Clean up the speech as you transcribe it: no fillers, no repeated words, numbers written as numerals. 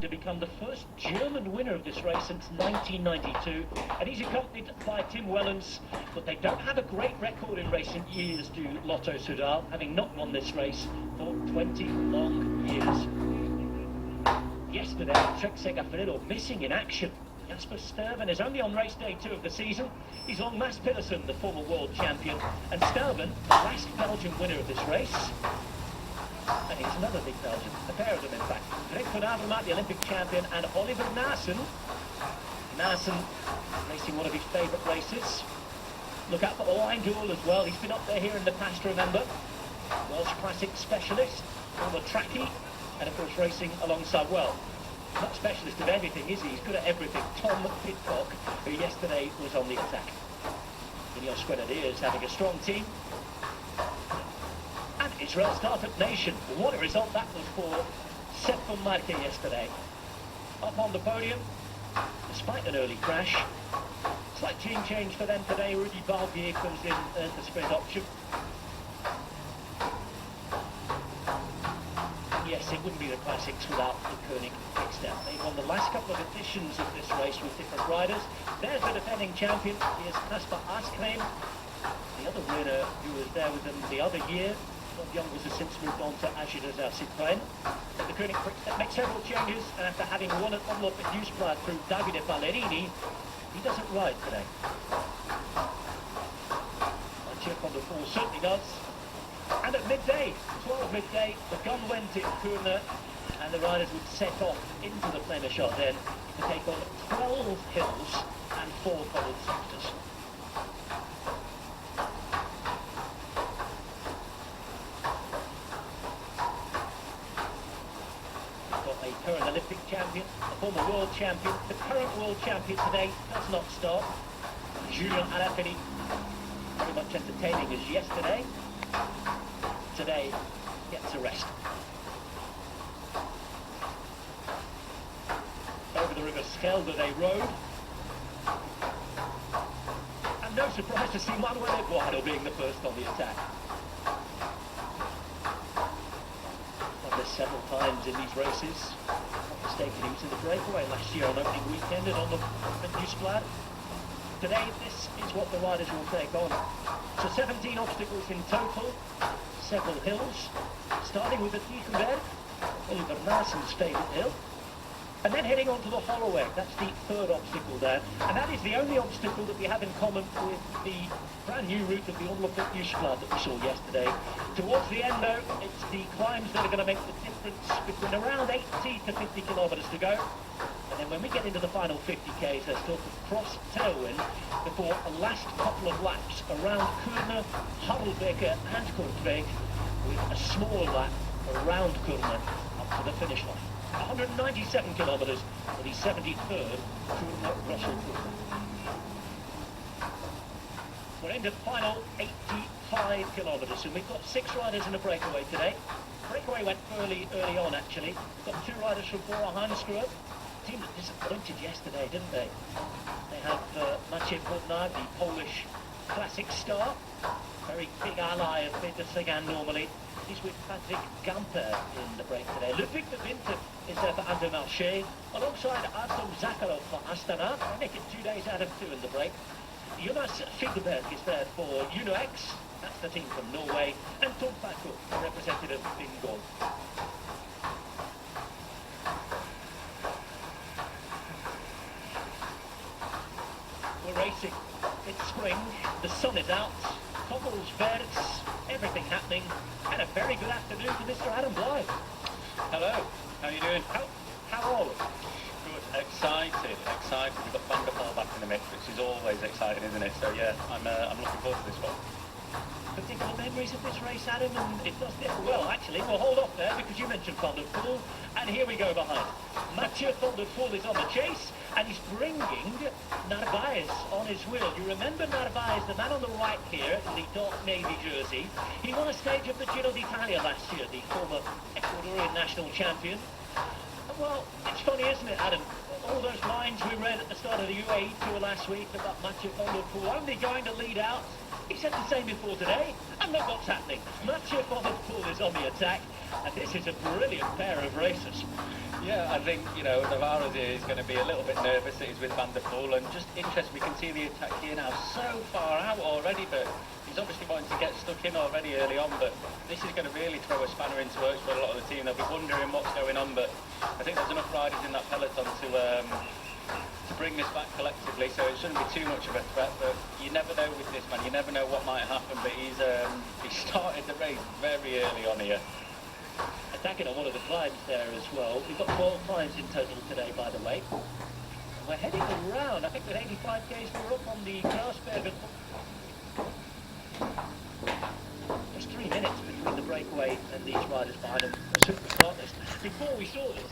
to become the first German winner of this race since 1992, and he's accompanied by Tim Wellens, but they don't have a great record in recent years, do Lotto Soudal, having not won this race for 20 long years. Yesterday, Trek Segafredo missing in action. Jasper Stuyven is only on race day 2 of the season. He's on Mads Pedersen, the former world champion, and Stuyven, the last Belgian winner of this race. And he's another big Belgian, a pair of them in fact. Greg van Avermaet, the Olympic champion, and Oliver Naassen. Naassen racing one of his favourite races. Look out for the line duel as well. He's been up there here in the past, remember. Welsh Classic specialist, former trackie, and of course racing alongside, well, not specialist of everything, is he? He's good at everything. Tom Pidcock, who yesterday was on the attack. Ineos Grenadiers having a strong team. And Israel Startup Nation. What a result that was for Sepp van Marke yesterday. Up on the podium, despite an early crash. Slight team change for them today. Rudy Barbier comes in as the sprint option. Yes, it wouldn't be the classics without the Koenig kickstep. They've won the last couple of editions of this race with different riders. There's the defending champion, here's Kasper Askreen, the other winner who was there with them the other year. Bob Young was has since moved on to Agilazar Citroën. But the Koenig quickstep makes several changes, and after having won an Omloop at Nieuwsblad through Davide Ballerini, he doesn't ride today. Mathieu van der Poel certainly does. And at midday, 12 midday, the gun went in Kuurne, and the riders would set off into the Flemish Ardennes to take on 12 hills and 4 coloured sectors. We've got a current Olympic champion, a former world champion. The current world champion today does not start. Julien Alaphilippe, very much entertaining as yesterday. Today gets a rest. Over the river Schelde they rode. And no surprise to see Manuel Eduardo being the first on the attack. Done this several times in these races. Not mistaken, he was in the breakaway last year on opening weekend and on the Nieuwsblad. Today this is what the riders will take on. So 17 obstacles in total. Several hills, starting with the Diegenberg, Oliver Naassen's favourite hill, and then heading on to the Holloweg. That's the third obstacle there, and that is the only obstacle that we have in common with the brand new route of the Omloop at Nieuwsblad that we saw yesterday. Towards the end though, it's the climbs that are going to make the difference between around 80 to 50 kilometres to go. And then when we get into the final 50k's, there's still to cross Tailwind before a last couple of laps around Kuurne, Harelbeke and Kortrijk, with a small lap around Kuurne up to the finish line. 197 kilometres for the 73rd Kuurne-Brussels. We're into the final 85 kilometres, and we've got 6 riders in a breakaway today. Breakaway went early on actually. We've got 2 riders from Bora Hansgrohe. Team that disappointed yesterday, didn't they? They have Maciej Bodnar, the Polish classic star, very big ally of Peter Sagan normally. He's with Patrick Gamper in the break today. Ludwig de Winter is there for Intermarché, alongside Artem Zakharov for Astana. They make it 2 days out of 2 in the break. Jonas Figelberg is there for UnoX, that's the team from Norway, and Tom Paco, the representative of Bingo. We're racing. It's spring, the sun is out, Koppels, Verts, everything happening, and a very good afternoon to Mr. Adam Blythe. Hello, how are you doing? How are we? Good, excited. We've got Van der Poel back in the mix, which is always exciting, isn't it? So yeah, I'm looking forward to this one. Particular memories of this race, Adam, and it does differ. Well, actually, we'll hold off there because you mentioned Van der Poel, and here we go behind. Mathieu van der Poel is on the chase, and he's bringing Narvaez on his wheel. You remember Narvaez, the man on the right here in the dark navy jersey. He won a stage of the Giro d'Italia last year, the former Ecuadorian national champion. Well, it's funny, isn't it, Adam? All those lines we read at the start of the UAE tour last week about Mathieu van der Poel only going to lead out He said the same before today, and look what's happening. Mathieu van der Poel is on the attack, and this is a brilliant pair of racers. Yeah, I think, Navarro's here is going to be a little bit nervous that he's with Van der Poel, and just interested, we can see the attack here now so far out already, but he's obviously wanting to get stuck in already early on, but this is going to really throw a spanner into works for a lot of the team. They'll be wondering what's going on, but I think there's enough riders in that peloton to bring this back collectively, so it shouldn't be too much of a threat, but you never know with this man, you never know what might happen, but he started the race very early on here. Attacking on one of the climbs there as well. We've got 4 climbs in total today, by the way. And we're heading around, I think with 85 k's we're up on the Karsberg. Just 3 minutes between the breakaway and these riders behind them. A super start list. Before we saw this,